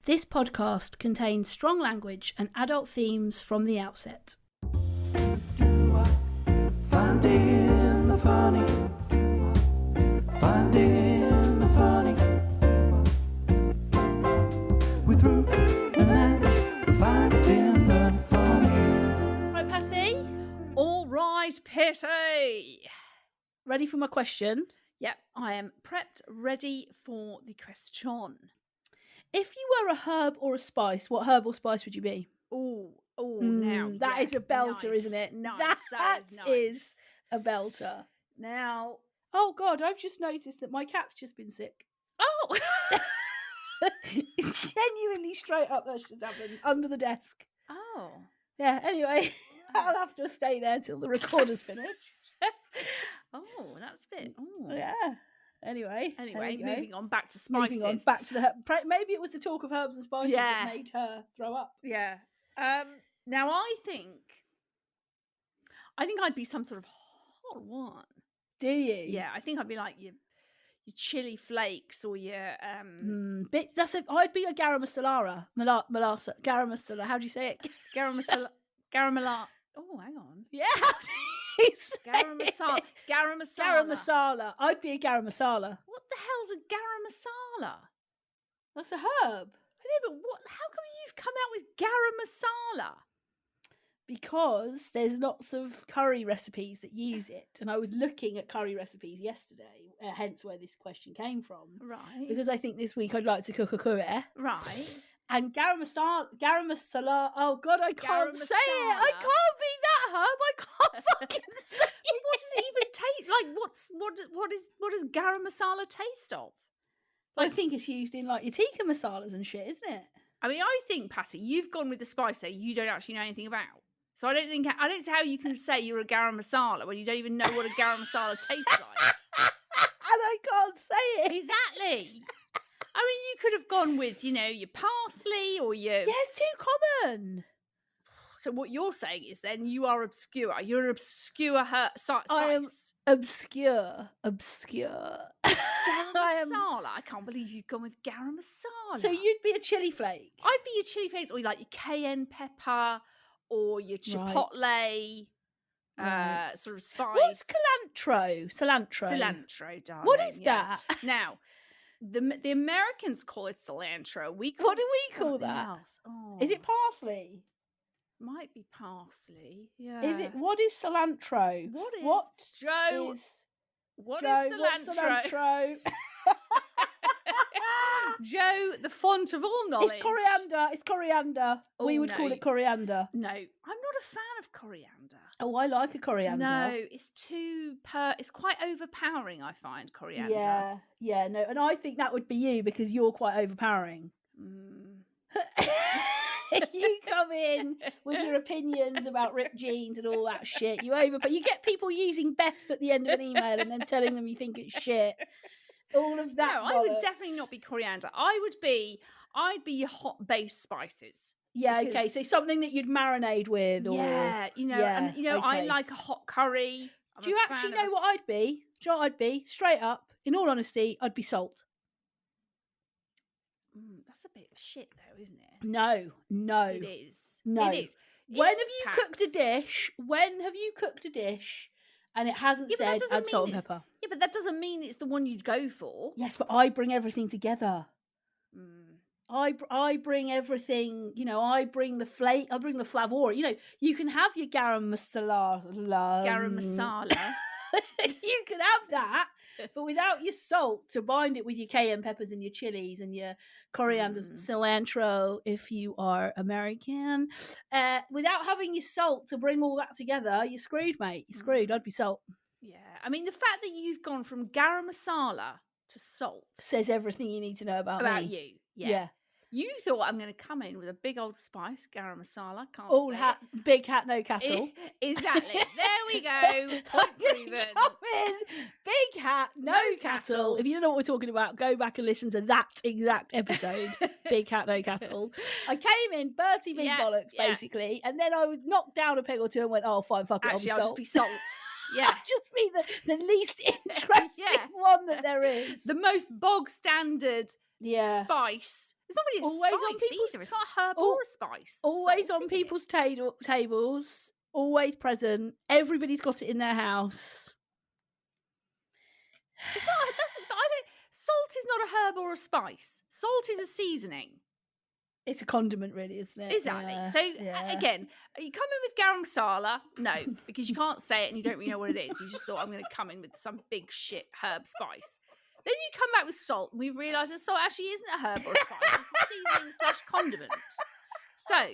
This podcast contains strong language and adult themes from the outset. Finding the funny. Finding the funny. With Ruth and Ange. Finding the funny. Right, Patty? All right, Petty. Ready for my question? Yep, I am prepped, ready for the question. If you were a herb or a spice, what herb or spice would you be? Now that is a belter, nice, isn't it? Nice, that is nice. Is a belter. Now, oh God, I've just noticed that my cat's just been sick. oh, Genuinely straight up, that's just happened under the desk. oh, Yeah. Anyway, I'll have to stay there till the recorder's finished. oh, that's a bit. Oh, Yeah. Anyway, moving on back to spices. Moving on back to the maybe it was the talk of herbs and spices that made her throw up. Yeah. Now I think I'd be some sort of hot one. Do you? Yeah, I think I'd be like your chili flakes or your I'd be a garam masala. Garam masala. How do you say it? garam masala. Oh, hang on. Yeah. How do you say Garam masala. Garam masala. Garam masala. I'd be a garam masala. What the hell's a garam masala? That's a herb. I know, but what? How come you've come out with garam masala? Because there's lots of curry recipes that use it, and I was looking at curry recipes yesterday, hence where this question came from. Right. Because I think this week I'd like to cook a curry. Right. And garam masala. Oh God, I can't say it. I can't be that herb. I can't fucking say it. Well, what does it even taste like? What does garam masala taste of? I think it's used in like your tikka masalas and shit, isn't it? I mean, I think, Patty, you've gone with the spice there you don't actually know anything about. So I don't see how you can say you're a garam masala when you don't even know what a garam masala tastes like. And I can't say it. Exactly. I mean, you could have gone with, your parsley or your... Yeah, it's too common. So what you're saying is then you are obscure. You're an obscure spice. I am obscure. Garam masala. I can't believe you've gone with garam masala. So you'd be a chili flake. I'd be your chili flakes or like your cayenne pepper or your chipotle sort of spice. What's cilantro? Cilantro, darling. What is that? Now, the Americans call it cilantro. What do we call that? Else. Oh. Is it parsley? Might be parsley. Yeah. Is it? What is cilantro? What is cilantro? What's cilantro? Joe, the font of all knowledge. It's coriander. Oh, we would call it coriander. No, I'm not a fan of coriander. Oh, I like a coriander. No, it's it's quite overpowering, I find, coriander. Yeah, no, and I think that would be you because you're quite overpowering. You come in with your opinions about ripped jeans and all that shit. You get people using best at the end of an email and then telling them you think it's shit. All of that. No, I would definitely not be coriander. I'd be your hot base spices. Yeah, okay. So something that you'd marinate with. Or, yeah, I like a hot curry. Do you actually know what I'd be? Do you know what I'd be? Straight up, in all honesty, I'd be salt. That's a bit of shit, though, isn't it? No. It is. No. It is. When have you cooked a dish? When have you cooked a dish and it hasn't said add salt and pepper? Yeah, but that doesn't mean it's the one you'd go for. Yes, but I bring everything together. I bring everything, I bring the flake, I bring the flavor. You can have your garam masala. Garam masala. You can have that, but without your salt to bind it with your cayenne peppers and your chilies and your corianders and cilantro if you are American. Without having your salt to bring all that together, you're screwed, mate. You're screwed. I'd be salt. Yeah. I mean, the fact that you've gone from garam masala to salt says everything you need to know about me. You. Yeah. You thought I'm going to come in with a big old spice, garam masala. Big hat, no cattle. Exactly. There we go. Point proven. Come in, big hat, no cattle. If you don't know what we're talking about, go back and listen to that exact episode. Big hat, no cattle. I came in, Bertie Big Bollocks, basically, and then I was knocked down a peg or two and went, oh, fine, fuck it, Actually, I'll just be salt. Yeah. Just be the least interesting one that there is. The most bog standard spice It's not really a Always on spice people's- either. It's not a herb or a spice. Always Salt, on isn't it? people's tables. Always present. Everybody's got it in their house. It's not. But I don't. Salt is not a herb or a spice. Salt is a seasoning. It's a condiment, really, isn't it? Exactly. Yeah, So yeah. again, are you coming with garam masala? No, because you can't say it and you don't really know what it is. You just thought I'm going to come in with some big shit herb spice. Then you come back with salt, and we've realised that salt actually isn't a herb or a spice. It's a seasoning / condiment. So, on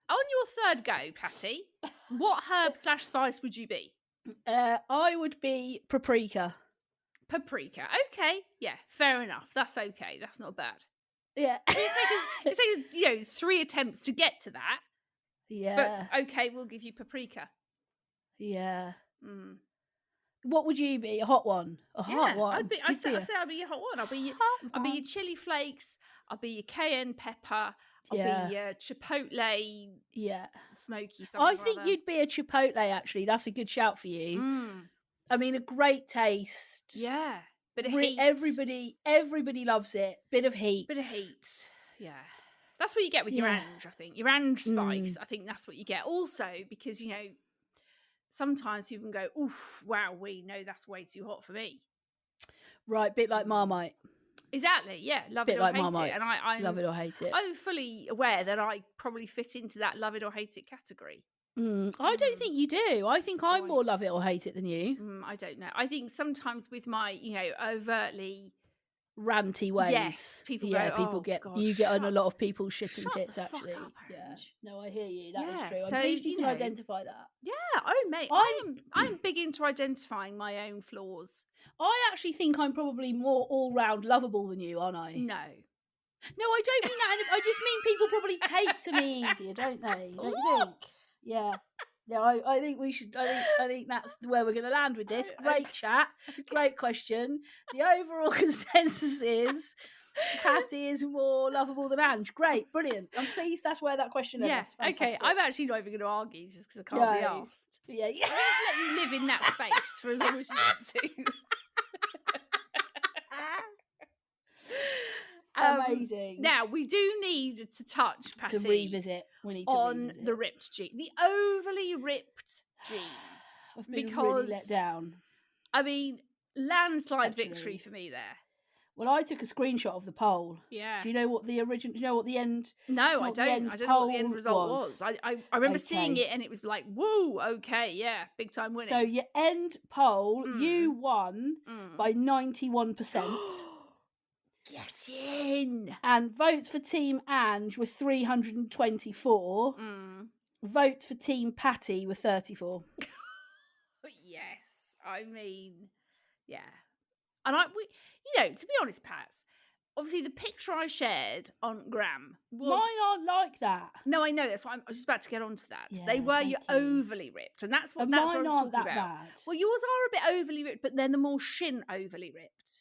your third go, Patty, what herb / spice would you be? I would be paprika. Paprika. Okay. Yeah, fair enough. That's okay. That's not bad. Yeah. It's taken 3 attempts to get to that. Yeah. But okay, we'll give you paprika. Yeah. Mm. What would you be? A hot one? A hot one? I'd say I'd be your hot one. I'll be your chili flakes. I'll be your cayenne pepper. I'll be your chipotle. Yeah. Smoky something. I think you'd be a chipotle, actually. That's a good shout for you. Mm. I mean, a great taste. Yeah. Bit of heat. Everybody loves it. Bit of heat. Yeah. That's what you get with your Ange, I think. Your Ange spice, I think that's what you get. Also, because, sometimes people can go, oof, wow, that's way too hot for me. Right, bit like Marmite. Exactly, yeah. Love Bit it or like hate Marmite. it. And I love it or hate it. I'm fully aware that I probably fit into that love it or hate it category. I don't think you do. I think I'm more love it or hate it than you. I don't know. I think sometimes with my, overtly ranty ways. Yes, people go, people "Oh, get God, you get on a shut- lot of people's shit and shut tits the fuck actually. up, Yeah. Ange." No, I hear you. That is Yeah, true. so, I'm pleased you you can know- identify that. Yeah, oh mate, I'm big into identifying my own flaws. I actually think I'm probably more all-round lovable than you, aren't I? No. No, I don't mean that. I just mean people probably take to me easier, don't they? Don't you think? Yeah. Yeah, I think we should. I think that's where we're going to land with this. Great chat, great question. The overall consensus is Patty is more lovable than Ange. Great, brilliant. I'm pleased that's where that question led us. Okay. Fantastic. I'm actually not even going to argue just because I can't be No. asked. Yeah, I'll just let you live in that space for as long as you want to. Amazing. Now we do need to touch, Patty, to revisit. We need to on revisit. the ripped gene, the overly ripped gene. I've been because really let down. I mean, landslide Actually. victory for me there. Well, I took a screenshot of the poll. Yeah. Do you know what the original? Do you know what the end? No, I what the don't. end I don't know what the end poll result was? was. I remember seeing Okay. it and it was like, woo, okay, yeah, big time winning. So your end poll, Mm. you won by 91%, Get in. and votes for Team Ange were 324. Votes for Team Patty were 34. Yes, I mean, yeah, and to be honest, Pats, obviously the picture I shared on Gram was. Mine aren't like that. No, I know. That's why I was just about to get onto that. Yeah, they were thank your you. overly ripped, and that's what And that's what I mine was aren't talking that about. bad. Well, yours are a bit overly ripped, but then the more shin overly ripped,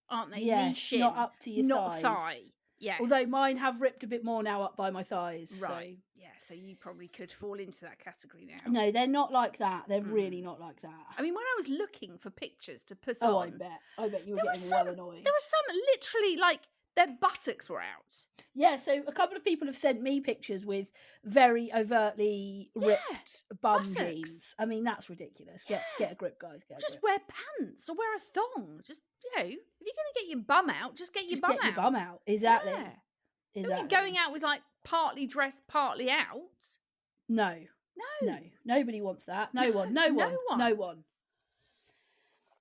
aren't they? Knee Yes, shin, not up to your not thighs. thigh. Yes. Although mine have ripped a bit more now up by my thighs. Right. Yeah. So you probably could fall into that category now. So. No, they're not like that. They're really not like that. I mean, when I was looking for pictures to put Oh, on, I bet you were there getting were well some- annoyed. there were some literally like their buttocks were out. Yeah, so a couple of people have sent me pictures with very overtly ripped bum buttocks. jeans. I mean, that's ridiculous. Get a grip, guys. Get a Just grip. wear pants or wear a thong. Just if you're going to get your bum out, just get your Just bum get out. your bum out. Exactly. Yeah. Exactly. Don't be going out with like partly dressed, partly out. No. No. No. Nobody wants that. No one. No one. one. No one.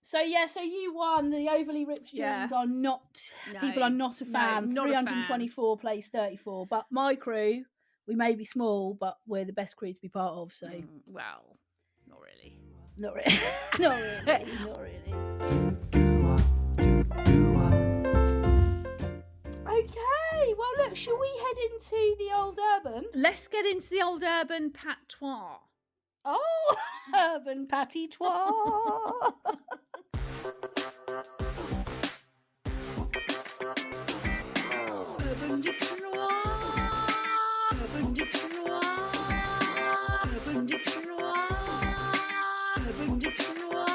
So you won. The overly ripped jeans Yeah. are not. People are not a No, fan. not a fan. 324 plays 34. But my crew, we may be small, but we're the best crew to be part of. So Well, not really. not really, not really, not really. Okay. Well, look. Shall we head into the old urban? Let's get into the old urban patois. Oh, urban patois. Urban dictionary. Urban dictionary. Urban dictionary. Urban dictionary.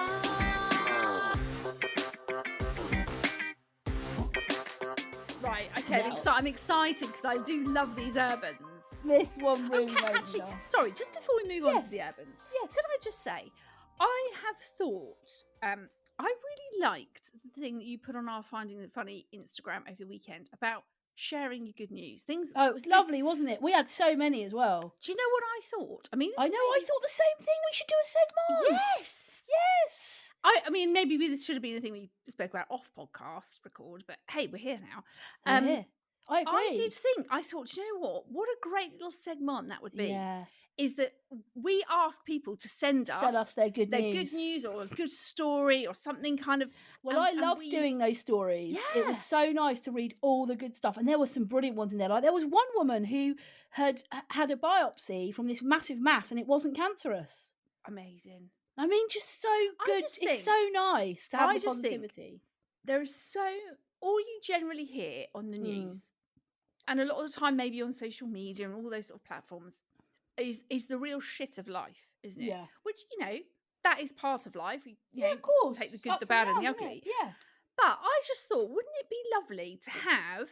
Right, okay, I'm I'm excited because I do love these urbans. This one really made me Actually, laugh. sorry, just before we move on Yes. to the urbans, Yes. can I just say, I have thought, I really liked the thing that you put on our Finding the Funny Instagram over the weekend about sharing your good news. Things. Oh, it was lovely, wasn't it? We had so many as well. Do you know what I thought? I mean, this I is know, I maybe- thought the same thing. We should do a segment. Yes. Yes. I mean, maybe this should have been the thing we spoke about off podcast record, but hey, we're here now. We're here. I agree. I thought, do you know what a great little segment that would be. Yeah. Is that we ask people to send us their good their news. good news or a good story or something kind of. Well, I loved doing those stories. It was so nice to read all the good stuff. And there were some brilliant ones in there. Like there was one woman who had a biopsy from this massive mass and it wasn't cancerous. Amazing. I mean, just so good. It's so nice to have the positivity. There is all you generally hear on the news, and a lot of the time maybe on social media and all those sort of platforms, is the real shit of life, isn't it? Yeah. Which, that is part of life. Of course. Take the good, Ups the bad, and and the downs, isn't ugly. it? Yeah. But I just thought, wouldn't it be lovely to have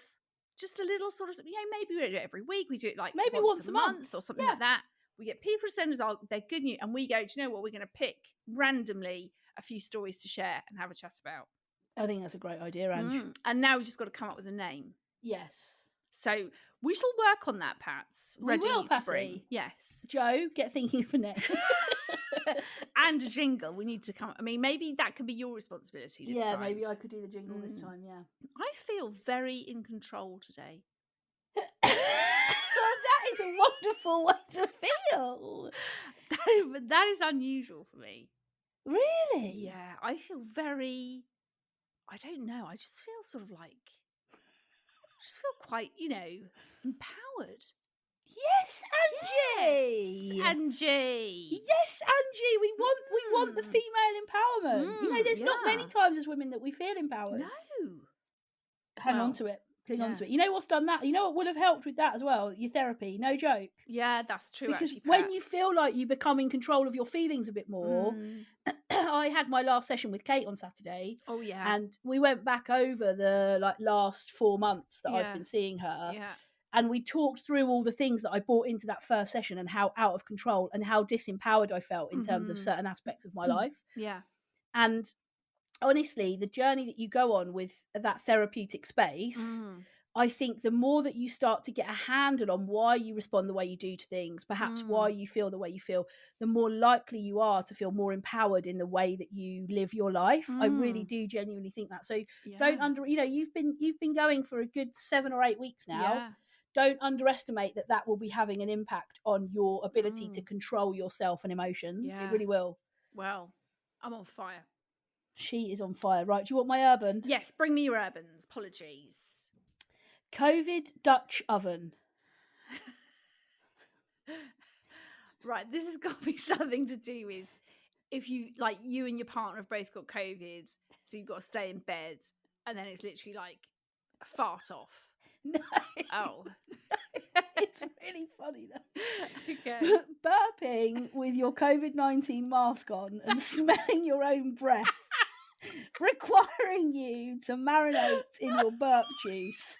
just a little sort of, maybe we do it every week. We do it like maybe once a month or something like that. We get people to send us their good news, and we go, do you know what? We're going to pick randomly a few stories to share and have a chat about. I think that's a great idea, Ange. And now we've just got to come up with a name. Yes. So we shall work on that, Pats. Ready will, to bring. Patsy. Yes. Joe, get thinking of a name. And a jingle. We need to come. I mean, maybe that could be your responsibility this time. Yeah, maybe I could do the jingle this time, yeah. I feel very in control today. That is a wonderful way to feel. That is unusual for me. Really? Yeah, I feel very, I don't know, I just feel sort of like, quite, empowered. Yes, Angie. Yes, Angie. Yes, Angie. We want the female empowerment. There's not many times as women that we feel empowered. No. Hang on to it. Cling on to it. You know what's done that? You know what would have helped with that as well? Your therapy. No joke. Yeah, that's true. Because actually, when you feel like you become in control of your feelings a bit more, I had my last session with Kate on Saturday. Oh yeah. And we went back over the last 4 months that I've been seeing her. Yeah. And we talked through all the things that I brought into that first session and how out of control and how disempowered I felt in terms of certain aspects of my life. Yeah. And honestly, the journey that you go on with that therapeutic space, I think the more that you start to get a handle on why you respond the way you do to things, perhaps why you feel the way you feel, the more likely you are to feel more empowered in the way that you live your life. I really do genuinely think that. So don't you've been going for a good 7 or 8 weeks now. Yeah. Don't underestimate that will be having an impact on your ability to control yourself and emotions. Yeah. It really will. Well, I'm on fire. She is on fire. Right, do you want my urban? Yes, bring me your urbans. Apologies. COVID Dutch oven. Right, this has got to be something to do with if you and your partner have both got COVID, so you've got to stay in bed, and then it's literally like a fart off. No. Oh. It's really funny though. Okay. Burping with your COVID-19 mask on and smelling your own breath, requiring you to marinate in your burp juice.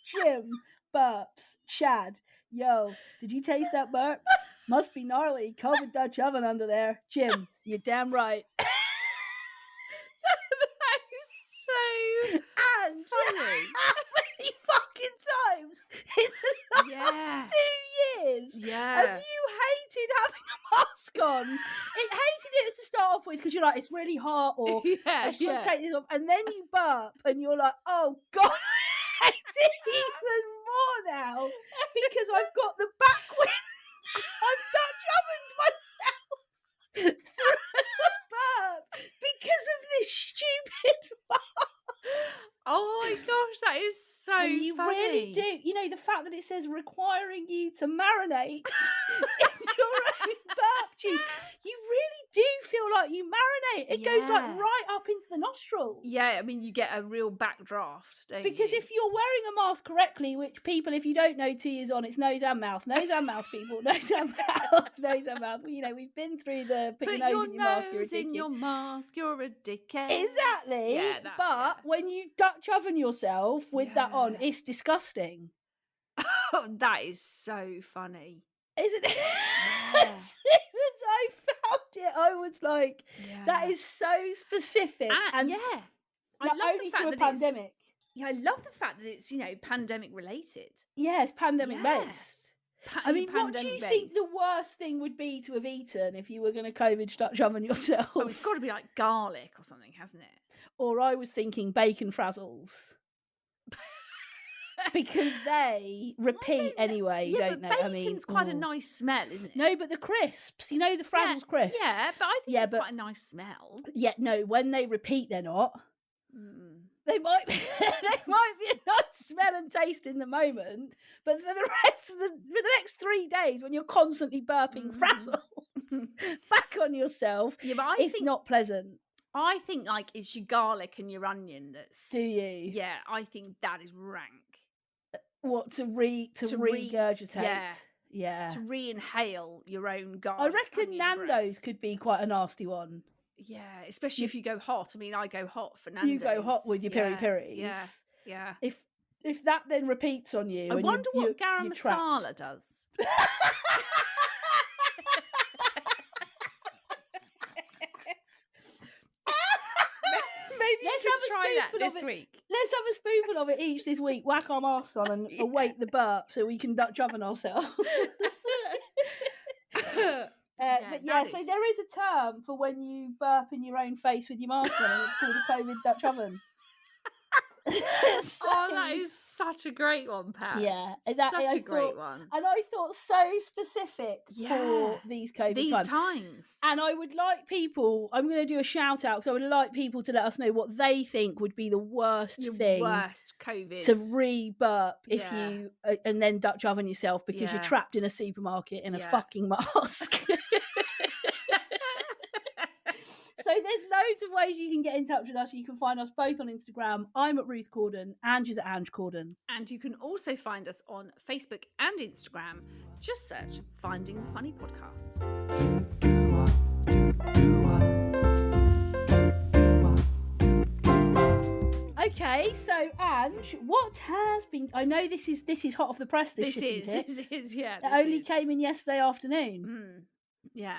Jim burps. Chad, yo, did you taste that burp? Must be gnarly. COVID Dutch oven under there. Jim, you're damn right. That is so And funny. how many fucking times in the last 2 years have you hated having a mask on? Hated it to start off with because you're like, it's really hot, or I just want to take this off, and then you burp and you're like, oh God, I hate it even more now because I've got the back wind. I've Dutch ovened myself through a burp because of this stupid mask. Oh my gosh, that is so and you funny. really do. The fact that it says requiring you to marinate in your own burp juice, you really do feel like you marinate. It goes like Yeah. right up into the nostrils. Yeah, I mean, you get a real backdraft, don't Because you? if you're wearing a mask correctly, which people, if you don't know, 2 years on, it's nose and mouth, people, nose and mouth, nose and mouth. You know, we've been through the put your nose in your mask, you're a nose in dickhead. your mask, you're a dickhead. Exactly. Yeah, that, but when you Dutch oven yourself with that on, Yeah. it's disgusting. That is so funny. Isn't it? Yeah. As soon as I found it, I was like, that is so specific. And yeah. I not love only the fact through a that pandemic. I love the fact that it's, pandemic related. Yeah, it's pandemic Yeah. based. I mean, what do you think the worst thing would be to have eaten if you were going to COVID Dutch oven yourself? Oh, it's got to be like garlic or something, hasn't it? Or I was thinking bacon frazzles. Because they repeat anyway, Yeah, don't but they? bacon's quite a nice smell, isn't it? No, but the crisps, the Frazzles crisps. Yeah, but I think it's quite a nice smell. Yeah, no, when they repeat, they're not. Mm. They might be, they might be a nice smell and taste in the moment, but for the rest of for the next 3 days, when you're constantly burping frazzles back on yourself, Yeah, but it's not pleasant. I think like it's your garlic and your onion that's. Do you? Yeah, I think that is rank. What to regurgitate? Yeah. To re-inhale your own garlic. I reckon Nando's could be quite a nasty one. Yeah, especially if you go hot. I mean, I go hot for Nando's. You go hot with your piri-piris. Yeah, yeah. If that then repeats on you, I wonder what garam masala does. Maybe Let's you have can a try that spoonful of this it. week. Let's have a spoonful of it each this week. Whack our masks on and await the burp so we can Dutch oven ourselves. So there is a term for when you burp in your own face with your mask on, and it's called a COVID Dutch oven. That is such a great one, Pat. Yeah, such a great one. And I thought so specific for these COVID times. And I would like people, I'm going to do a shout out because I would like people to let us know what they think would be the worst worst COVID to re-burp if you and then Dutch oven yourself because you're trapped in a supermarket in a fucking mask. So there's loads of ways you can get in touch with us. You can find us both on Instagram. I'm at Ruth Corden. Ange is at Ange Corden. And you can also find us on Facebook and Instagram. Just search Finding the Funny Podcast. Okay, so Ange, what has been? I know this is hot off the press. This is yeah. It only came in yesterday afternoon. Yeah.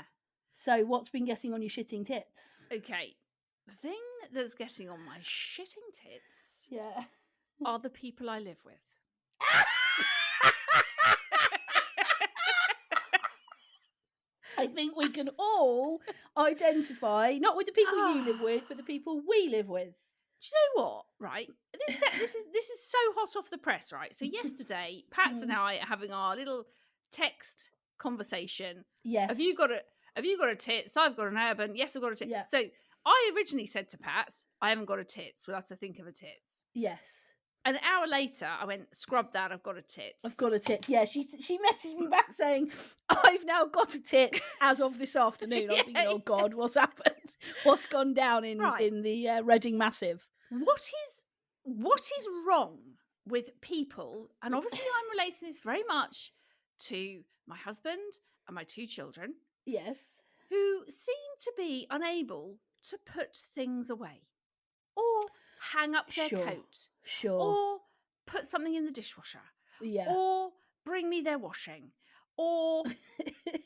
So what's been getting on your shitting tits? Okay, the thing that's getting on my shitting tits, are the people I live with. I think we can all identify, not with the people you live with, but the people we live with. Do you know what? Right, this is so hot off the press, right? So yesterday, Pats and I are having our little text conversation. Yes. Have you got a tits? I've got an urban. Yes, I've got a tits. Yeah. So I originally said to Pats, I haven't got a tits. We'll have to think of a tits. Yes. An hour later, I went, scrub that, I've got a tits. I've got a tits. Yeah, she messaged me back saying, I've now got a tits as of this afternoon. I'm thinking, oh God, what's happened? What's gone down in the Reading Massive? What is wrong with people, and obviously I'm relating this very much to my husband and my 2 children. Yes. Who seem to be unable to put things away or hang up their coat. Sure. Or put something in the dishwasher. Yeah. Or bring me their washing. Or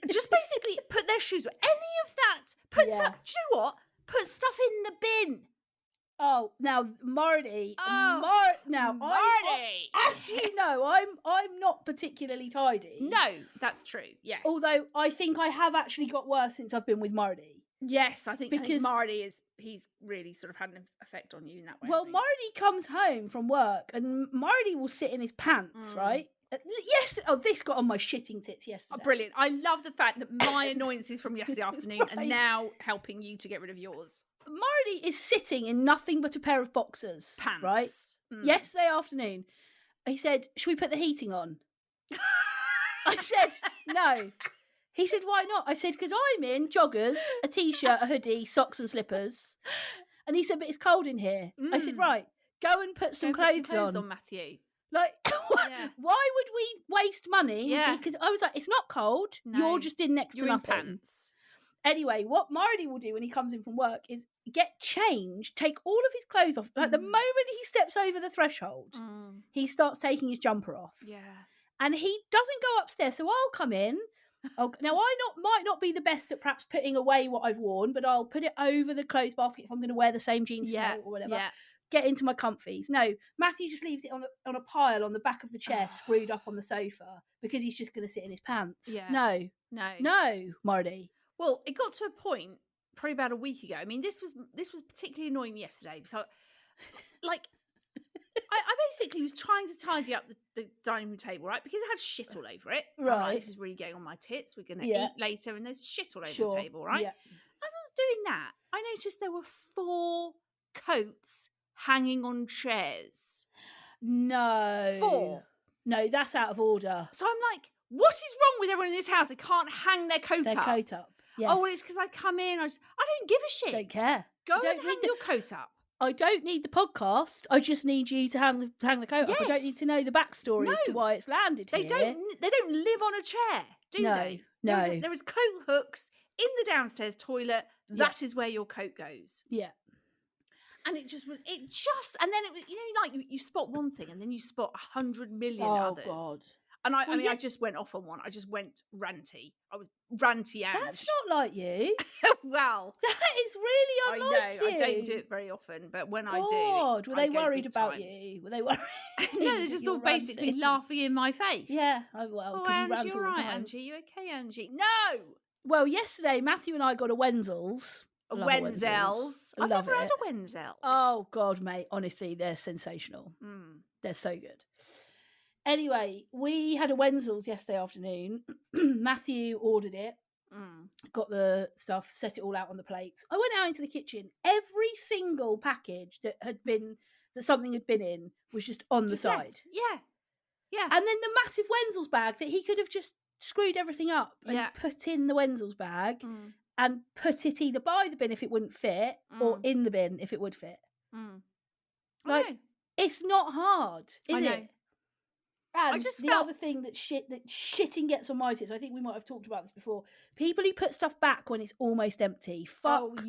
just basically put their shoes away. Any of that. Do you know what? Put stuff in the bin. Oh, now Marty. Marty. As you know, I'm not particularly tidy. No, that's true. Yes. Although I think I have actually got worse since I've been with Marty. Yes, I think Marty he's really sort of had an effect on you in that way. Well, Marty comes home from work and Marty will sit in his pants, right? Yes. Oh, this got on my shitting tits yesterday. Oh, brilliant. I love the fact that my annoyances from yesterday afternoon are now helping you to get rid of yours. Marty is sitting in nothing but a pair of boxers. Pants. Right? Yesterday afternoon, he said, should we put the heating on? I said, no. He said, why not? I said, because I'm in joggers, a t-shirt, a hoodie, socks and slippers. And he said, but it's cold in here. I said, right, go and put some clothes on. Matthew. Like, Yeah. why would we waste money? Yeah. Because I was like, it's not cold. No. You're just in next You're to in nothing. pants. Anyway, what Marty will do when he comes in from work is get changed, take all of his clothes off. Like the moment he steps over the threshold, he starts taking his jumper off. Yeah. And he doesn't go upstairs. So I'll come in. Now, might not be the best at perhaps putting away what I've worn, but I'll put it over the clothes basket if I'm going to wear the same jeans tonight or whatever. Yeah. Get into my comfies. No, Matthew just leaves it on a pile on the back of the chair, screwed up on the sofa, because he's just going to sit in his pants. Yeah. No, Marty. Well, it got to a point probably about a week ago. I mean, this was particularly annoying me yesterday. So, like, I basically was trying to tidy up the dining room table, right? Because it had shit all over it. Right. I'm like, this is really getting on my tits. We're going to eat later, and there's shit all over the table, right? Yeah. As I was doing that, I noticed there were 4 coats hanging on chairs. No. 4. No, that's out of order. So I'm like, what is wrong with everyone in this house? They can't hang their coat up. Yes. Oh, well, it's because I come in. I don't give a shit. Don't care. Go and hang your coat up. I don't need the podcast. I just need you to hang the coat up. I don't need to know the backstory as to why it's landed here. They don't live on a chair, do they? No. There is coat hooks in the downstairs toilet. That is where your coat goes. Yeah. And and then it was, like you spot one thing and then you spot 100 million others. Oh God. And I just went off on one. I just went ranty. I was ranty Ange. That's not like you. Well, that is really unlike you. I don't do it very often, but when I do, were they worried about you? Were they worried? No, they're just all basically laughing in my face. Yeah. Oh well. Oh, Ange, you're right, Angie. You okay, Angie? No. Well, yesterday Matthew and I got a Wenzel's. Wenzels. I've never had a Wenzel. Oh God, mate! Honestly, they're sensational. They're so good. Anyway, we had a Wenzel's yesterday afternoon. Matthew ordered it, got the stuff, set it all out on the plates. I went out into the kitchen. Every single package that something had been in was just on the side. Yeah. And then the massive Wenzel's bag that he could have just screwed everything up and put in the Wenzel's bag and put it either by the bin if it wouldn't fit or in the bin if it would fit. Like, it's not hard, is it? And I just other thing that shitting gets on my tits, I think we might have talked about this before. People who put stuff back when it's almost empty. Fuck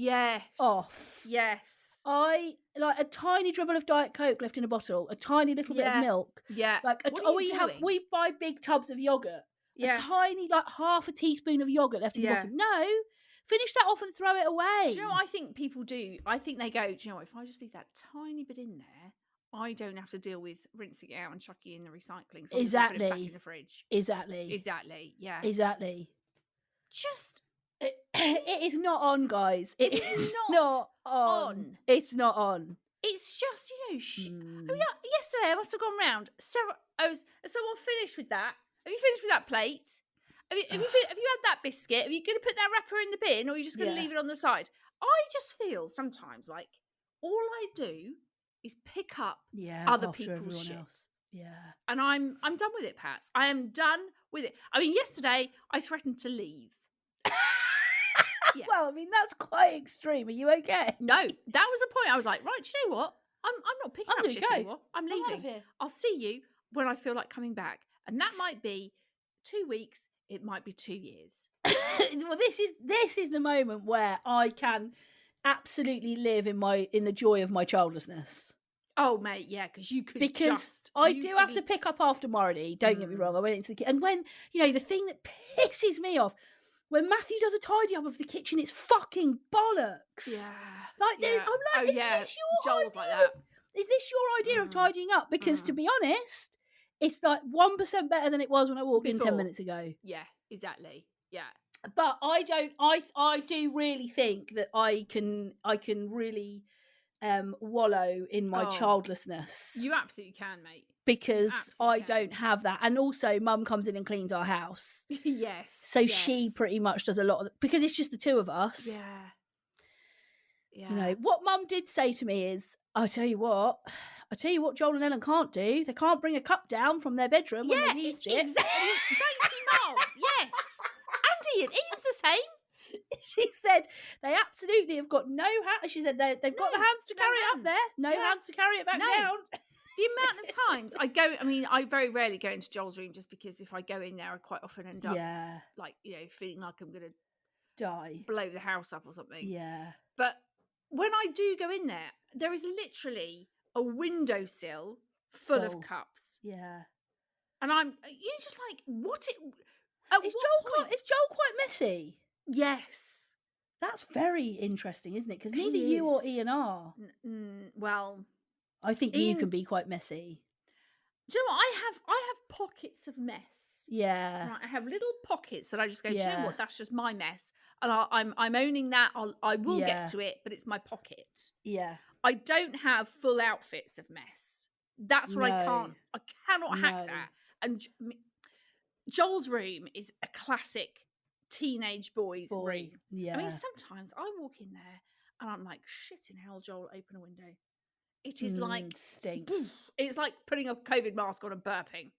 off. Yes. I like a tiny dribble of Diet Coke left in a bottle, a tiny little bit of milk. Yeah. Like we buy big tubs of yogurt. Yeah. A tiny, like half a teaspoon of yogurt left in the bottom. No. Finish that off and throw it away. Do you know what I think people do? I think they go, do you know what, if I just leave that tiny bit in there, I don't have to deal with rinsing it out and chucking it in the recycling. So exactly. Put it back in the fridge. Exactly. Yeah. Exactly. Just it is not on, guys. It is not on. It's not on. It's just, I mean, yesterday I must have gone round. Someone finished with that? Have you finished with that plate? Have you had that biscuit? Are you going to put that wrapper in the bin, or are you just going to leave it on the side? I just feel sometimes like all I do is pick up other people's shit. Else. Yeah. And I'm done with it, Pats. I am done with it. I mean, yesterday I threatened to leave. Yeah. Well, I mean, that's quite extreme. Are you okay? No, that was a point. I was like, right, do you know what? I'm not picking up shit anymore. I'm leaving. I'll see you when I feel like coming back. And that might be 2 weeks. It might be 2 years. Well, this is the moment where I can absolutely live in the joy of my childlessness. Oh, mate, yeah, because you could I do have to pick up after Marty. Don't get me wrong. I went into the kitchen, and when the thing that pisses me off when Matthew does a tidy up of the kitchen, it's fucking bollocks. Yeah, I'm like, is this your Joel's idea? Like that. Is this your idea of tidying up? Because to be honest, it's like 1% better than it was when I walked in 10 minutes ago. Yeah, exactly. Yeah. But I do really think that I can really wallow in my childlessness. You absolutely can, mate. Because I don't have that. And also Mum comes in and cleans our house. Yes. So she pretty much does a lot of because it's just the two of us. Yeah. What Mum did say to me is, I tell you what, Joel and Ellen can't do. They can't bring a cup down from their bedroom when they've used it. Exactly. Thank you, Miles. Yes. And Ian. Ian's the same. She said they absolutely have got no hands. She said they've got the hands to no carry it up hands. there, no Yeah. hands to carry it back No. down. The amount of times I go, I mean, I very rarely go into Joel's room just because if I go in there, I quite often end up like, feeling like I'm going to die, blow the house up or something. Yeah. But when I do go in there is literally a windowsill full of cups. Yeah. And I'm, just like, what? Is Joel quite messy? Yes. That's very interesting, isn't it? Because neither He you or is. Ian are. Well, I think Ian, you can be quite messy. Do you know what? I have pockets of mess. Yeah. Right, I have little pockets that I just go, do you Yeah. know what? That's just my mess. And I'm owning that. I will Yeah. get to it, but it's my pocket. Yeah. I don't have full outfits of mess. That's what I No. cannot hack No. that. And Joel's room is a classic teenage boy's room. Yeah. I mean, sometimes I walk in there and I'm like, shit in hell, Joel, open a window. It is like stinks. It's like putting a COVID mask on and burping.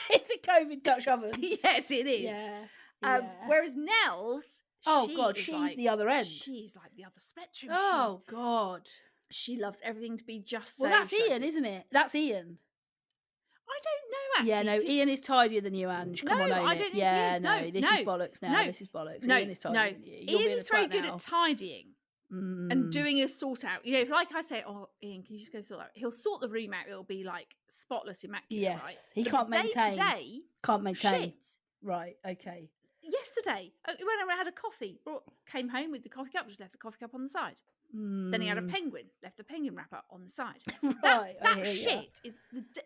It's a COVID Dutch oven. Yes, it is. Yeah. Whereas Nell's, she's the other end. She's like the other spectrum. Oh God. She loves everything to be just so. Well, that's Ian, isn't it? That's Ian. I don't know, actually. Yeah, no, Ian is tidier than you, Ange. Come on, own I it. don't think yeah, he is. no, this is bollocks now. No, this is bollocks. No, Ian is tidier than you. You're Ian being is a very twat good now. at tidying and doing a sort out. If like I say, oh, Ian, can you just go sort that out? He'll sort the room out. It'll be like spotless, immaculate. Yes, right? he But can't day maintain. to day, Can't maintain. shit. Right. Okay. Yesterday, when I had a coffee, came home with the coffee cup, just left the coffee cup on the side. Then he had a penguin, left the penguin wrapper on the side. Right. That shit is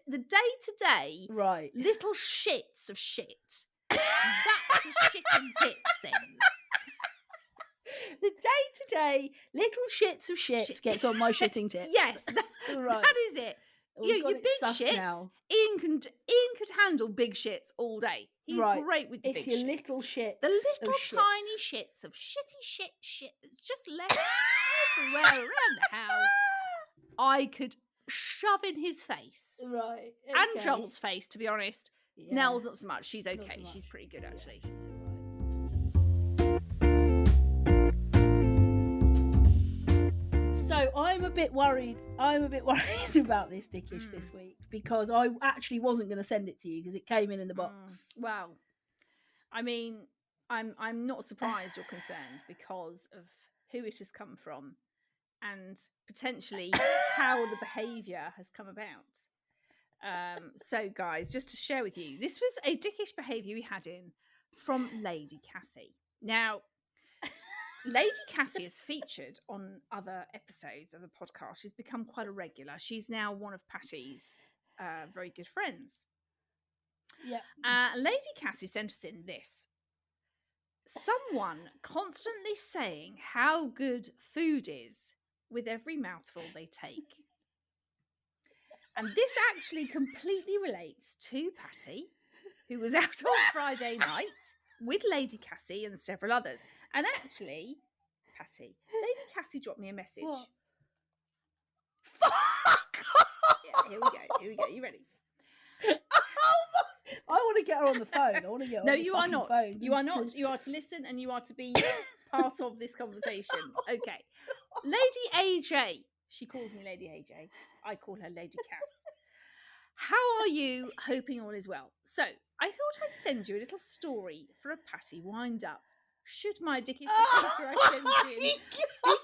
the day to day Right. little shits of shit. That's the shit and tits things. The day-to-day little shits of shits gets on my shitting tip. Yes, Right. that is it. We've Your got it big sus shits. now. Ian could handle big shits all day. He's Right. great with the It's big your shits. little shits. The of little shits. tiny shits of shitty shit that's just left everywhere around the house. I could shove in his face. Right. And okay. Joel's face, to be honest. Yeah. Nell's not so much. She's Not okay. so much. She's pretty good, actually. So I'm a bit worried about this dickish this week because I actually wasn't going to send it to you because it came in the box. Well, I mean, I'm not surprised you're concerned because of who it has come from and potentially how the behaviour has come about. So, guys, just to share with you, this was a dickish behaviour we had in from Lady Cassie. Now, Lady Cassie is featured on other episodes of the podcast. She's become quite a regular. She's now one of Patty's very good friends. Yeah. Lady Cassie sent us in this. Someone constantly saying how good food is with every mouthful they take. And this actually completely relates to Patty, who was out on Friday night with Lady Cassie and several others. And actually, Patty, Lady Cassie dropped me a message. What? Fuck! Yeah, here we go. You ready? I want to get her on the phone. I want to get her No, on the you are fucking not. phone. You are not. You are to listen and you are to be part of this conversation. Okay. Lady AJ. She calls me Lady AJ. I call her Lady Cass. How are you? Hoping all is well. So, I thought I'd send you a little story for a Patty wind-up. Should my dickish behaviour I send you be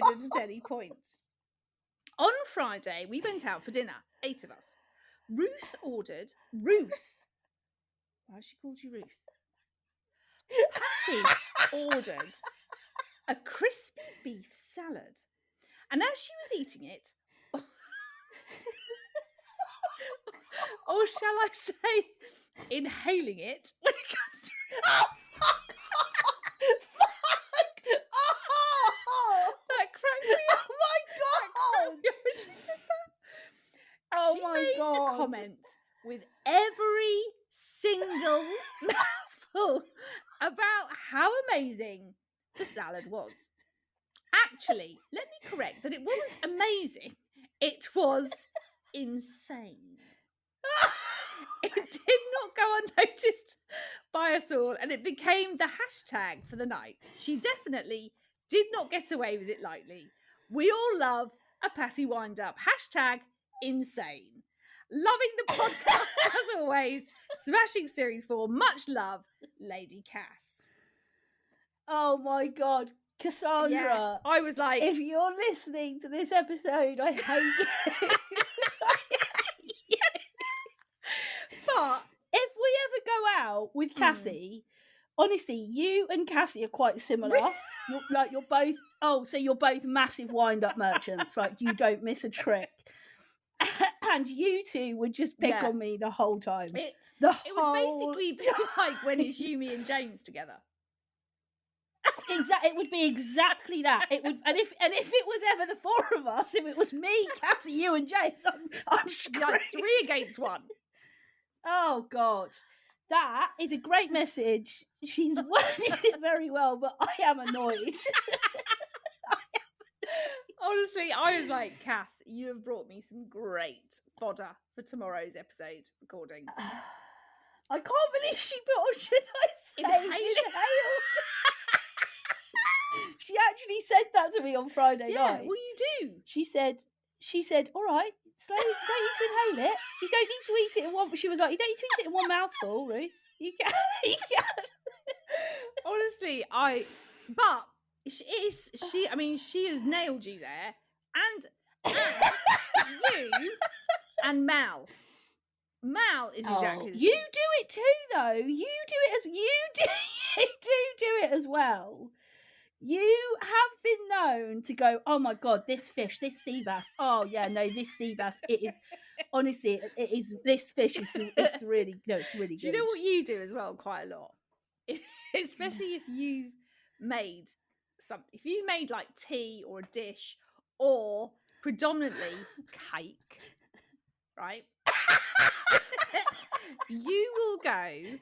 considered at any point? On Friday, we went out for dinner, 8 of us. Ruth. Why has she called you Ruth? Patty ordered a crispy beef salad. And as she was eating it, or shall I say, inhaling it, when it comes to... Oh, fuck off! Fuck off! That cracks me up. Oh, my God! She said that. Oh, She my made God. a comment with every single mouthful about how amazing the salad was. Actually, let me correct that it wasn't amazing. It was insane. It did not go unnoticed by us all, and it became the hashtag for the night. She definitely did not get away with it lightly. We all love a Patty wind-up. Hashtag insane. Loving the podcast as always. Smashing series 4. Much love, Lady Cass. Oh my God, Cassandra. Yeah, I was like, if you're listening to this episode, I hate you. But if we ever go out with Cassie, honestly, you and Cassie are quite similar. You're both, so you're both massive wind-up merchants. Like, you don't miss a trick. And you two would just pick on me the whole time. It would basically be like when it's you, me, and James together. Exactly, it would be exactly that. It would, and if it was ever the four of us, if it was me, Cassie, you, and James, I'm screwed. Like 3 against 1. Oh God, that is a great message. She's worded it very well, but I am annoyed. Honestly, I was like, Cass, you have brought me some great fodder for tomorrow's episode recording. I can't believe she put, or should I say, inhaled. She actually said that to me on Friday night. Well, you do. She said, all right, slowly, you don't need to inhale it. You don't need to eat it in one. She was like, you don't need to eat it in one mouthful, Ruth. You can. Honestly, she has nailed you there, and you and Mal. Mal is exactly the you same. do it too, though. You do it as well. You have been known to go, oh my God, this fish, this sea bass. Oh yeah, no, this sea bass. It is honestly, it is. This fish is it's really good. Do you know what you do as well quite a lot, especially if you've made something. If you made like tea or a dish or predominantly cake, right? You will go,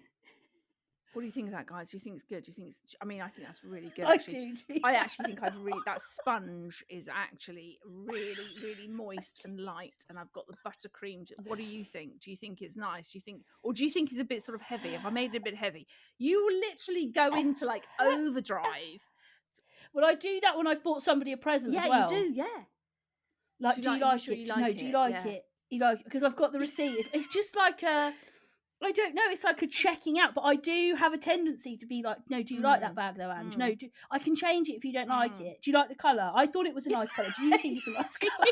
what do you think of that, guys? Do you think it's good? Do you think it's, I think that's really good. Actually. I actually think that sponge is actually really, really moist and light, and I've got the buttercream. What do you think? Do you think it's nice? Do you think it's a bit sort of heavy? Have I made it a bit heavy? You will literally go into like overdrive. Well, I do that when I've bought somebody a present as well. Yeah, you do, yeah. Like, do you like it? No, do you like it? You know, because I've got the receipt. It's just like I don't know, it's like a checking out, but I do have a tendency to be like, no, do you like that bag though, Ange? No, I can change it if you don't like it. Do you like the colour? I thought it was a nice colour. Do you think it's a nice colour? You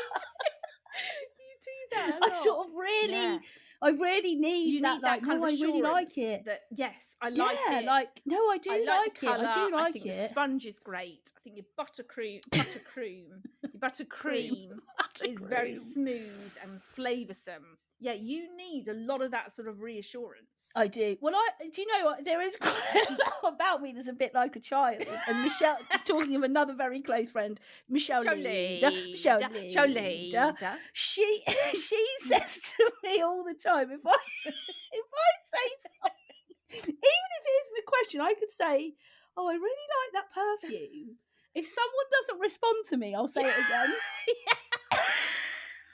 do that a lot. I sort of really, I really need that like, no, I really like it. That, yes, I like it. Like, no, I do like it. I do like I think it. The sponge is great. I think your buttercream is very smooth and flavoursome. Yeah, you need a lot of that sort of reassurance. I do. Well, do you know what? There is quite a lot about me that's a bit like a child. And Michelle, talking of another very close friend, Michelle Leader. She says to me all the time, if I say something, even if it isn't a question, I could say, oh, I really like that perfume. If someone doesn't respond to me, I'll say it again.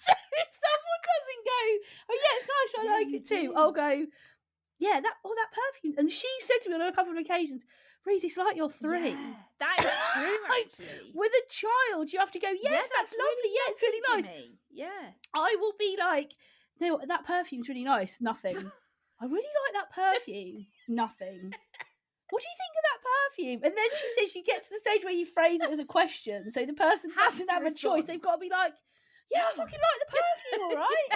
So if someone doesn't go, oh yeah, it's nice, I like it too, I'll go, yeah, that perfume. And she said to me on a couple of occasions, Ruth, it's like you're 3. Yeah, that is true, actually. With a child, you have to go, yes, that's lovely, yeah, it's really nice. Jimmy. Yeah. I will be like, no, that perfume's really nice. Nothing. I really like that perfume. Nothing. What do you think of that perfume? And then she says you get to the stage where you phrase it as a question, so the person doesn't have a choice. They've got to be like, yeah, I fucking like the perfume, all right?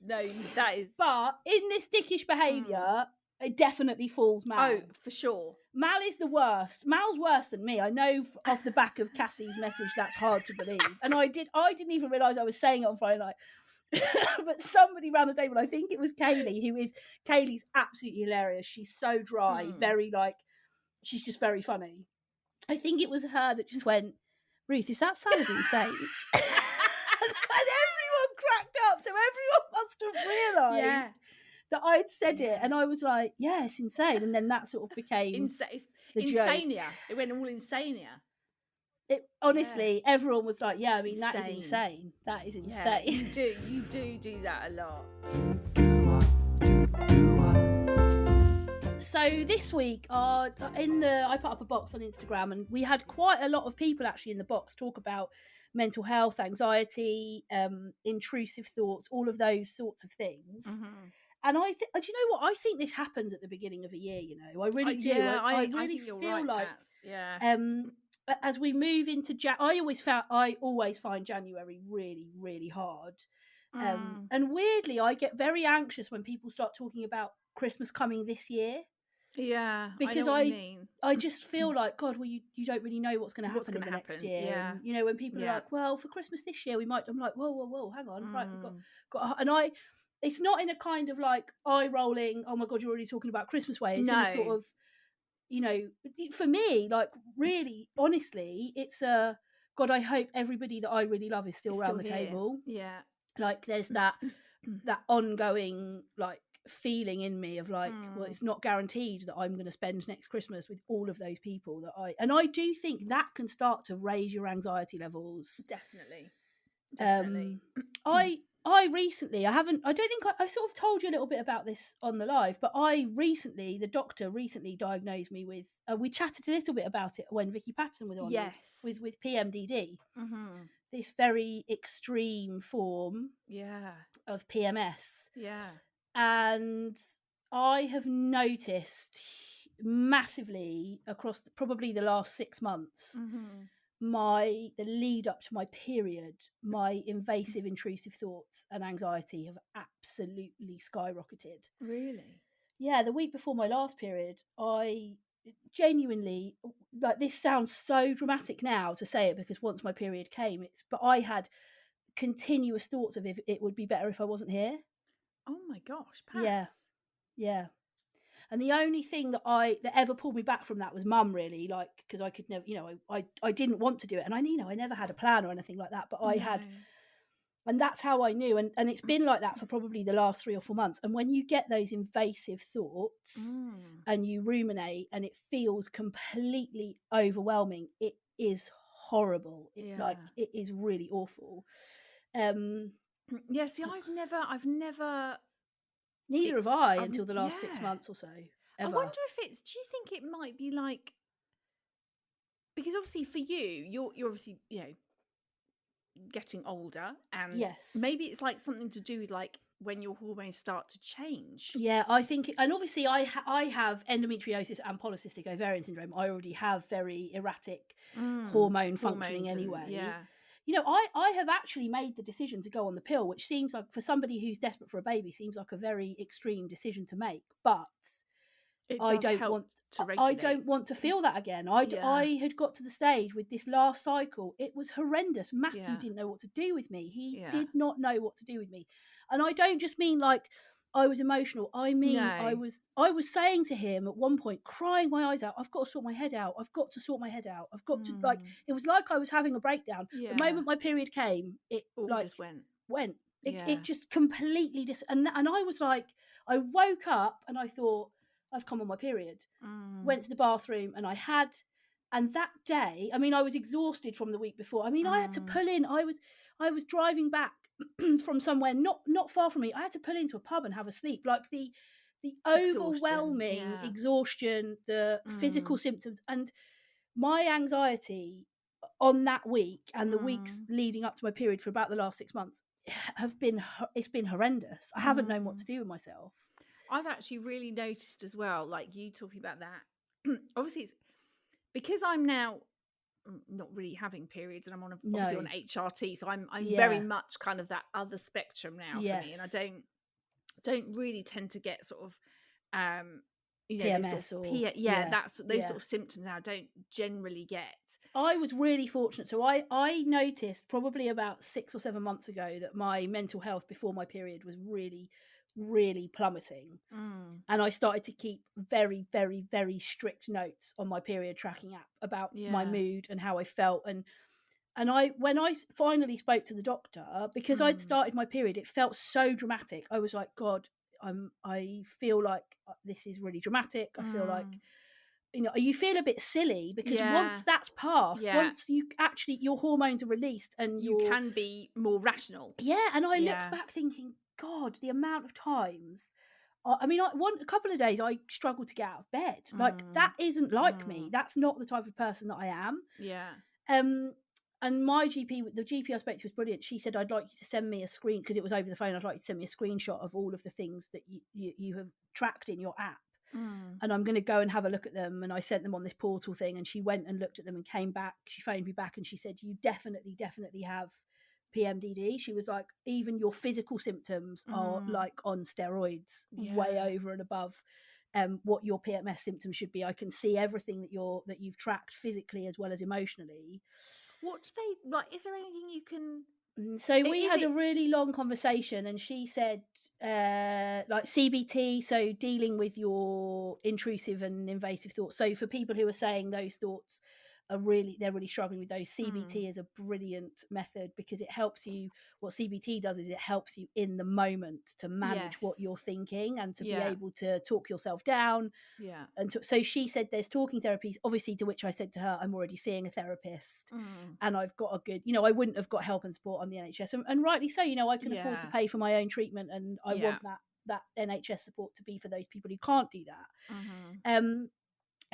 No, that is... But in this dickish behaviour, it definitely falls Mal. Oh, for sure. Mal is the worst. Mal's worse than me. I know off the back of Cassie's message that's hard to believe. And I didn't even realise I was saying it on Friday night. But somebody around the table, I think it was Kaylee's absolutely hilarious. She's so dry, very like, she's just very funny. I think it was her that just went, Ruth, is that salad insane? And everyone cracked up, so everyone must have realised that I'd said it, and I was like, yeah, it's insane. And then that sort of became insania. It went all insania. Honestly, everyone was like, yeah, I mean, that is insane. That is insane. You do that a lot. So this week, I put up a box on Instagram, and we had quite a lot of people actually in the box talk about mental health, anxiety, intrusive thoughts, all of those sorts of things. Mhm. And do you know what? I think this happens at the beginning of a year. You know, I really do. Yeah, I I really think you're feel right, like Pats. Yeah. as we move into I always find January really, really hard. And weirdly, I get very anxious when people start talking about Christmas coming this year, Yeah, I know because what you mean. I just feel like, God, well, you don't really know what's going to What's happen in gonna the next happen, year. yeah. And you know, when people are Yeah. like, well, for Christmas this year we might, I'm like, whoa, hang on, right, we've Mm. got and it's not in a kind of like eye rolling, oh my God, you're already talking about Christmas way. It's in a sort No. of, you know, for me, like, really honestly, it's a, God, I hope everybody that I really love is still It's around the still here. table. Yeah. Like, there's that ongoing like feeling in me of like, well, it's not guaranteed that I'm going to spend next Christmas with all of those people that I do think that can start to raise your anxiety levels. Definitely. I recently, I don't think I sort of told you a little bit about this on the live, but the doctor recently diagnosed me with, we chatted a little bit about it when Vicky Patterson was on, Yes. with PMDD, Mm-hmm. this very extreme form Yeah. of PMS. Yeah. And I have noticed massively across probably the last 6 months, Mm-hmm. the lead up to my period, my invasive intrusive thoughts and anxiety have absolutely skyrocketed. Really? Yeah, the week before my last period, I genuinely, like, this sounds so dramatic now to say it, because once my period came, but I had continuous thoughts of if it would be better if I wasn't here. Oh my gosh, Yeah. Pats. And the only thing that ever pulled me back from that was Mum, really, like, because I could never, you know, I didn't want to do it, and I never had a plan or anything like that, but I had, and that's how I knew, and it's been like that for probably the last 3 or 4 months. And when you get those invasive thoughts and you ruminate and it feels completely overwhelming, it is horrible. It is really awful. Yeah, see, I've never Neither have I until the last 6 yeah. months or so. I Ever. wonder if do you think it might be like, because obviously for you, you're obviously, you know, getting older, and Yes. maybe it's like something to do with like when your hormones start to change. Yeah, I think, and obviously I have endometriosis and polycystic ovarian syndrome. I already have very erratic hormone functioning anyway. Yeah. You know, I have actually made the decision to go on the pill, which seems like, for somebody who's desperate for a baby, seems like a very extreme decision to make. But I don't want to feel that again. I had got to the stage with this last cycle. It was horrendous. Matthew didn't know what to do with me. He did not know what to do with me. And I don't just mean like I was emotional. I mean, I was saying to him at one point, crying my eyes out, I've got to sort my head out. I've got to sort my head out. I've got to, like, it was like I was having a breakdown. Yeah. The moment my period came, it all like just went. It just completely and I was like, I woke up and I thought, I've come on my period. Went to the bathroom and and that day, I mean, I was exhausted from the week before. I mean, I had to pull in. I was driving back from somewhere not far from me. I had to pull into a pub and have a sleep. Like the overwhelming exhaustion, the physical symptoms, and my anxiety on that week and the weeks leading up to my period for about the last 6 months it's been horrendous. I haven't known what to do with myself. I've actually really noticed as well, like you talking about that. Obviously, it's because I'm now not really having periods, and I'm obviously on HRT, so I'm very much kind of that other spectrum now for me, and I don't really tend to get sort of you know, PMS sort of those sort of symptoms now I don't generally get. I was really fortunate. So I noticed probably about 6 or 7 months ago that my mental health before my period was really, really plummeting. And I started to keep very, very, very strict notes on my period tracking app about my mood and how I felt. And when I finally spoke to the doctor, because I'd started my period, it felt so dramatic. I was like, God, I feel like this is really dramatic. I feel like, you know, you feel a bit silly because once that's passed, once you actually, your hormones are released and you can be more rational. Yeah. And I looked back thinking, God, the amount of times I mean, a couple of days I struggled to get out of bed. Like that isn't like me. That's not the type of person that I am. Yeah. And my GP, the GP I spoke to was brilliant. She said, I'd like you to send me a screen, because it was over the phone. I'd like you to send me a screenshot of all of the things that you have tracked in your app. And I'm going to go and have a look at them. And I sent them on this portal thing, and she went and looked at them and came back. She phoned me back and she said, you definitely have PMDD. She was like, even your physical symptoms are like on steroids, way over and above what your PMS symptoms should be. I can see everything that you've tracked physically as well as emotionally. What do they like? Is there anything you can? So we had a really long conversation, and she said like CBT, so dealing with your intrusive and invasive thoughts. So for people who are saying those thoughts they're really struggling with those, CBT is a brilliant method, because it helps you. What CBT does is it helps you in the moment to manage what you're thinking and to be able to talk yourself down. Yeah. And so she said there's talking therapies, obviously, to which I said to her, I'm already seeing a therapist and I've got a good, I wouldn't have got help and support on the NHS, and rightly so. I can afford to pay for my own treatment, and I want that NHS support to be for those people who can't do that.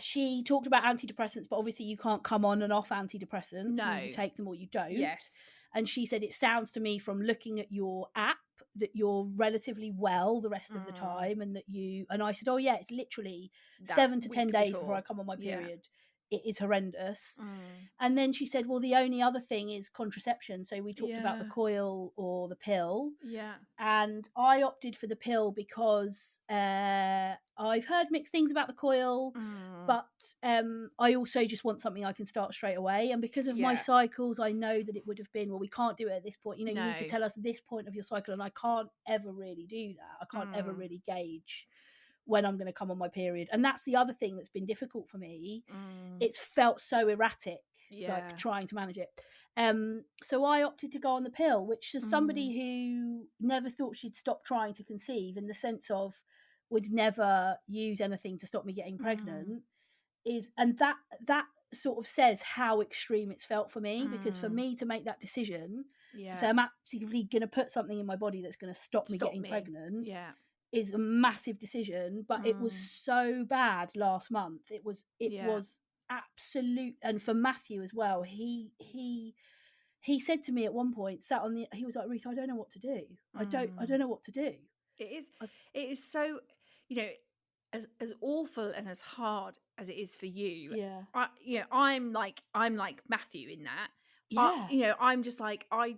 She talked about antidepressants, but obviously you can't come on and off antidepressants. No. You either take them or you don't. Yes. And she said, it sounds to me from looking at your app that you're relatively well the rest of the time, and I said, oh yeah, it's literally that 7 to 10 days before I come on my period. It is horrendous. And then she said, well, the only other thing is contraception. So we talked about the coil or the pill. And I opted for the pill because I've heard mixed things about the coil, but I also just want something I can start straight away. And because of my cycles, I know that it would have been, well, we can't do it at this point. You need to tell us this point of your cycle, and I can't ever really do that. I can't ever really gauge when I'm going to come on my period. And that's the other thing that's been difficult for me. It's felt so erratic, like trying to manage it. So I opted to go on the pill, which is somebody who never thought she'd stop trying to conceive, in the sense of would never use anything to stop me getting pregnant, and that sort of says how extreme it's felt for me, because for me to make that decision to say I'm actively going to put something in my body that's going to stop me getting pregnant is a massive decision. But it was so bad last month. It was absolute. And for Matthew as well, he said to me at one point, he was like, Ruth, I don't know what to do. I don't know what to do. It is so, as awful and as hard as it is for you. I'm like Matthew in that. I'm just like, I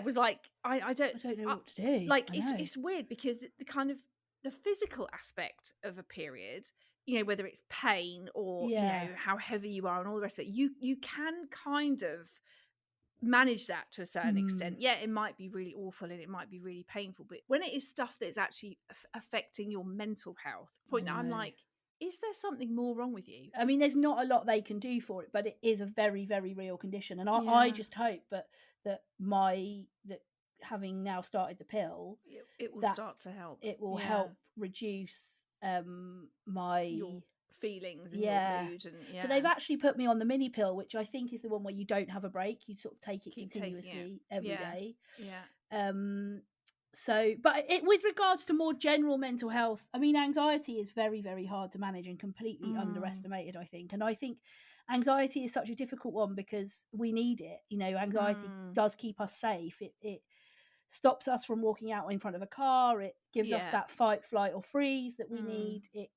was like, I don't know what to do. Like, it's weird, because the kind of the physical aspect of a period, whether it's pain or how heavy you are and all the rest of it, you can kind of manage that to a certain extent. It might be really awful and it might be really painful, but when it is stuff that's actually affecting your mental health, point that I'm like, is there something more wrong with you? I mean, there's not a lot they can do for it, but it is a very, very real condition. And I just hope that having now started the pill, it will start to help. It will help reduce your feelings and your mood. And so they've actually put me on the mini pill, which I think is the one where you don't have a break. You sort of take it continuously every day. So, but with regards to more general mental health, I mean, anxiety is very, very hard to manage and completely underestimated, I think. And I think anxiety is such a difficult one because we need it. Anxiety does keep us safe. It stops us from walking out in front of a car. It gives us that fight, flight, or freeze that we need. It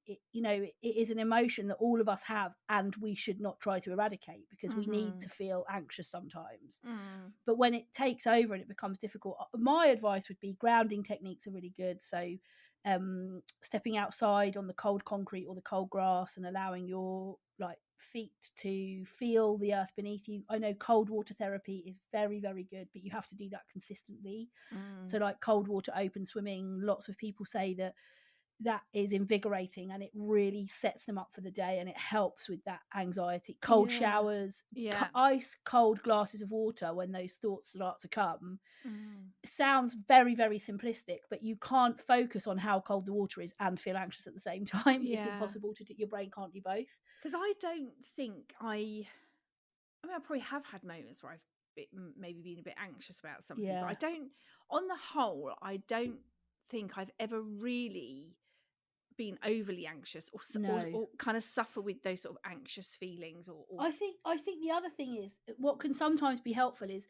is an emotion that all of us have, and we should not try to eradicate, because we need to feel anxious sometimes. But when it takes over and it becomes difficult, my advice would be grounding techniques are really good. So stepping outside on the cold concrete or the cold grass and allowing your feet to feel the earth beneath you. I know cold water therapy is very, very good, but you have to do that consistently. So cold water open swimming, lots of people say that is invigorating and it really sets them up for the day, and it helps with that anxiety. Cold showers, ice cold glasses of water when those thoughts start to come. It sounds very, very simplistic, but you can't focus on how cold the water is and feel anxious at the same time. It's impossible to do. Your brain can't do both. Because I don't think I probably have had moments where I've maybe been a bit anxious about something, but I don't, on the whole, I don't think I've ever really been overly anxious No. or kind of suffer with those sort of anxious feelings or I think the other thing is what can sometimes be helpful is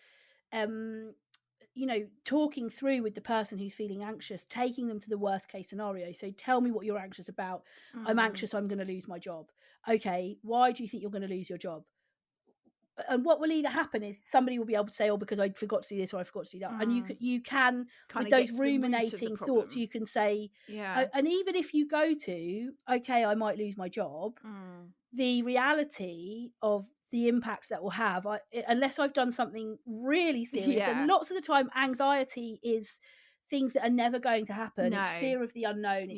talking through with the person who's feeling anxious, taking them to the worst case scenario. So tell me what you're anxious about. I'm anxious I'm going to lose my job. Okay, why do you think you're going to lose your job? And what will either happen is somebody will be able to say, oh, because I forgot to do this or I forgot to do that. And you can kind with of those ruminating thoughts, you can say, and even if you go to, okay, I might lose my job, the reality of the impacts that will have, unless I've done something really serious, and lots of the time anxiety is things that are never going to happen. It's fear of the unknown.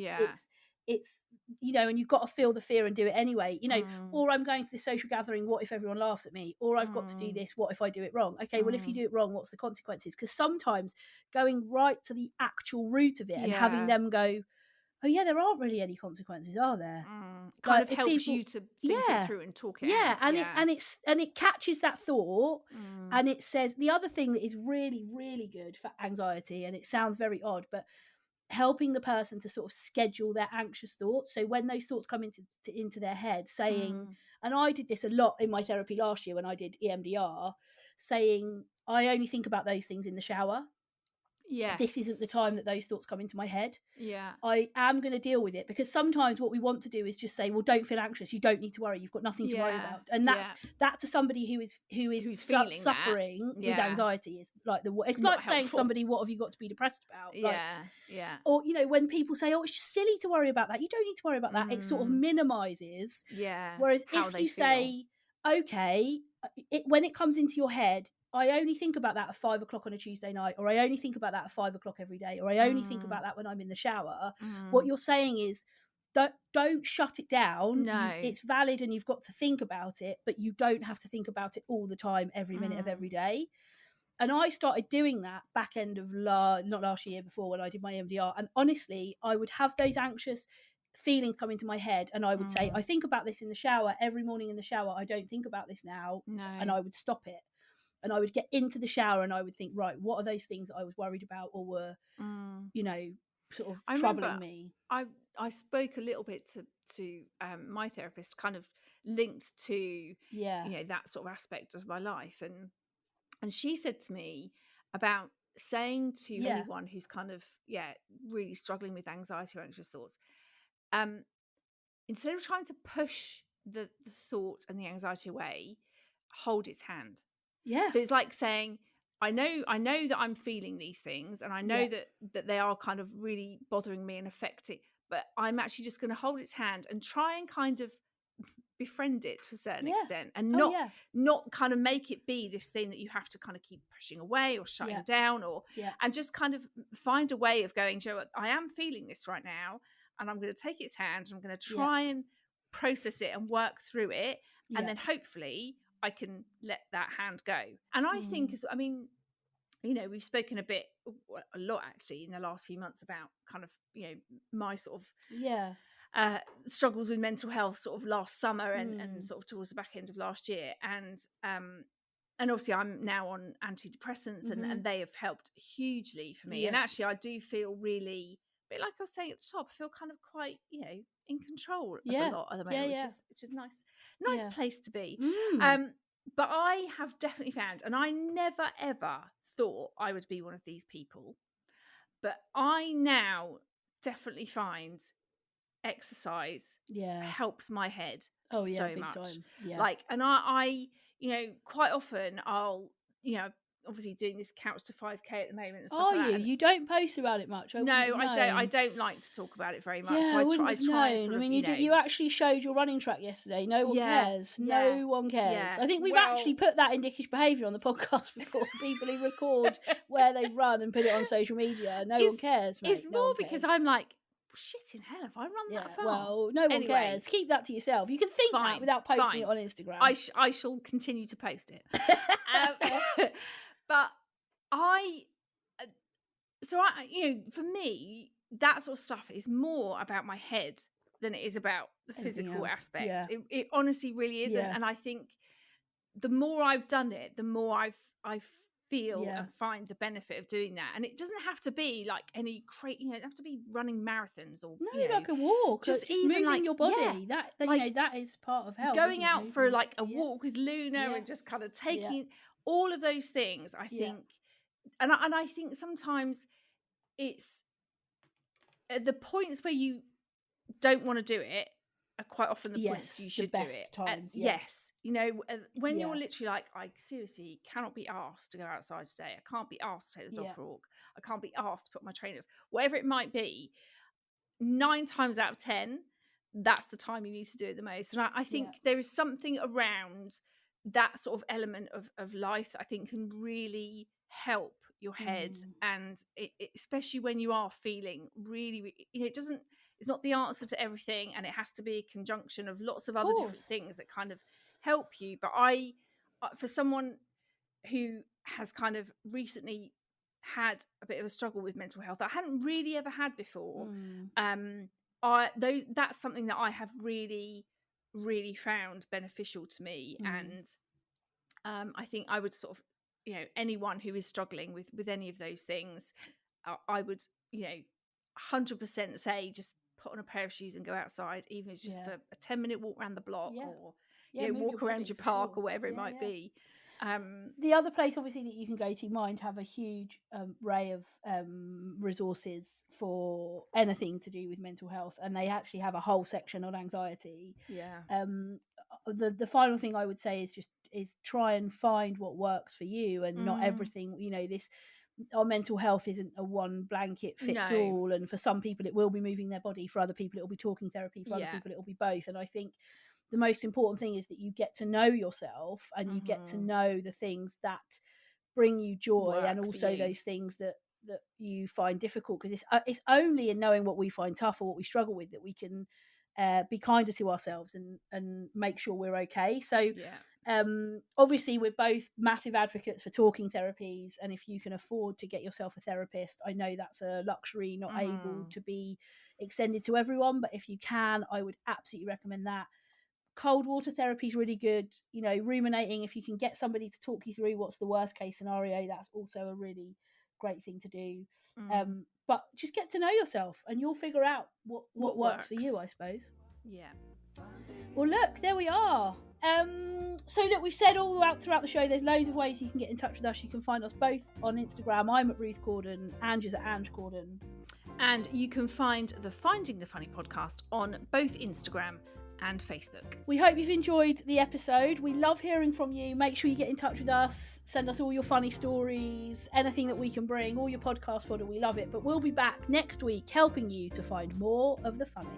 It's and you've got to feel the fear and do it anyway, or I'm going to this social gathering, what if everyone laughs at me? Or I've got to do this, what if I do it wrong? Okay, well, if you do it wrong, what's the consequences? Because sometimes going right to the actual root of it and having them go, oh yeah, there aren't really any consequences, are there? Kind of helps you to think it through and talk it out. And it catches that thought, and it says the other thing that is really, really good for anxiety, and it sounds very odd, but helping the person to sort of schedule their anxious thoughts. So when those thoughts come into their head, saying, and I did this a lot in my therapy last year when I did EMDR, saying, I only think about those things in the shower. Yes. This isn't the time that those thoughts come into my head. Yeah. I am going to deal with it, because sometimes what we want to do is just say, well, don't feel anxious. You don't need to worry. You've got nothing to worry about. And that to somebody who's feeling suffering with anxiety is like it's not like saying helpful. Somebody, what have you got to be depressed about? Yeah. Or, when people say, oh, it's just silly to worry about that. You don't need to worry about that. It sort of minimizes. Yeah. Whereas if you say, okay, when it comes into your head, I only think about that at 5 o'clock on a Tuesday night, or I only think about that at 5 o'clock every day, or I only think about that when I'm in the shower. What you're saying is, don't shut it down. No. It's valid and you've got to think about it, but you don't have to think about it all the time, every minute of every day. And I started doing that back end of not last year, before, when I did my MDR. And honestly, I would have those anxious feelings come into my head, and I would say, I think about this in the shower every morning in the shower. I don't think about this now. No. And I would stop it. And I would get into the shower and I would think, right, what are those things that I was worried about or were, sort of troubling me? I spoke a little bit to my therapist, kind of linked to that sort of aspect of my life, and she said to me about saying to anyone who's kind of really struggling with anxiety or anxious thoughts, instead of trying to push the thought and the anxiety away, hold its hand. Yeah. So it's like saying, I know that I'm feeling these things, and I know that they are kind of really bothering me and affecting, but I'm actually just going to hold its hand and try and kind of befriend it to a certain extent, and not kind of make it be this thing that you have to kind of keep pushing away or shutting down, and just kind of find a way of going, Joe, I am feeling this right now, and I'm going to take its hand, and I'm going to try and process it and work through it, and then hopefully I can let that hand go. And I think, we've spoken a lot actually in the last few months about kind of, my sort of struggles with mental health sort of last summer and sort of towards the back end of last year. And obviously I'm now on antidepressants and they have helped hugely for me. Yeah. And actually I do feel really, a bit like I was saying at the top, I feel kind of quite, in control of a lot at the moment, which is a nice place to be. But I have definitely found, and I never ever thought I would be one of these people, but I now definitely find exercise helps my head so much. Time. Yeah. Like, and I quite often I'll, obviously doing this couch to 5K at the moment and stuff. You don't post about it much? I don't like to talk about it very much. Yeah, so I try and sort of, you actually showed your running track yesterday. No one cares. No one cares. Yeah. I think we've actually put that in Dickish Behaviour on the podcast before. People who record where they've run and put it on social media. No one cares, mate. It's more because I'm like, shit in hell, have I run that far? Well, no one cares. Keep that to yourself. You can think that without posting it on Instagram. I shall continue to post it. But for me, that sort of stuff is more about my head than it is about the physical aspect. Yeah. It honestly really isn't. Yeah. And I think the more I've done it, the more I've feel Yeah. and find the benefit of doing that. And it doesn't have to be like any crazy, you know, it doesn't have to be running marathons or, No, you know, like a walk, just just even moving like, your body. yeah, That like you know, that is part of health. going isn't it? out Moving for your like a body. walk with Luna Yeah. and just kind of taking all of those things, I think. And I think sometimes it's at the points where you don't want to do it are quite often the points you should the do best it. times. Yes, you know, when Yeah. you're literally like, I seriously cannot be asked to go outside today. I can't be asked to take the dog Yeah. for a walk. I can't be asked to put my trainers, whatever it might be. 9 times out of 10, that's the time you need to do it the most. And I think there is something around that sort of element of life that I think can really help your head, and especially when you are feeling really, you know, it's not the answer to everything, and it has to be a conjunction of lots of other different things that kind of help you. But for someone who has kind of recently had a bit of a struggle with mental health that I hadn't really ever had before, that's something that I have really, really found beneficial to me. And I think I would sort of, you know, anyone who is struggling with any of those things, I would, you know, 100% say just put on a pair of shoes and go outside, even if it's just for a 10-minute walk around the block, or you know, walk around your park or whatever it might be. The other place, obviously, that you can go to, Mind have a huge array of resources for anything to do with mental health, and they actually have a whole section on anxiety. The final thing I would say is try and find what works for you, and not everything, you know, our mental health isn't a one blanket fits all, and for some people it will be moving their body, for other people it will be talking therapy, for other people it will be both. And I think the most important thing is that you get to know yourself, and you get to know the things that bring you joy, and also those things that you find difficult, because it's only in knowing what we find tough or what we struggle with that we can be kinder to ourselves and make sure we're okay. So obviously we're both massive advocates for talking therapies, and if you can afford to get yourself a therapist, I know that's a luxury not able to be extended to everyone, but if you can, I would absolutely recommend that. Cold water therapy is really good. You know, ruminating, if you can get somebody to talk you through what's the worst case scenario, that's also a really great thing to do. But just get to know yourself, and you'll figure out what works for you, I suppose. Well, look, there we are. So look, we've said all throughout the show, there's loads of ways you can get in touch with us. You can find us both on Instagram. I'm at Ruth Corden, Ange is at Ange Corden. And you can find the Finding the Funny podcast on both Instagram and Facebook. We hope you've enjoyed the episode. We love hearing from you. Make sure you get in touch with us. Send us all your funny stories, anything that we can bring, all your podcast fodder. We love it. But we'll be back next week helping you to find more of the funny.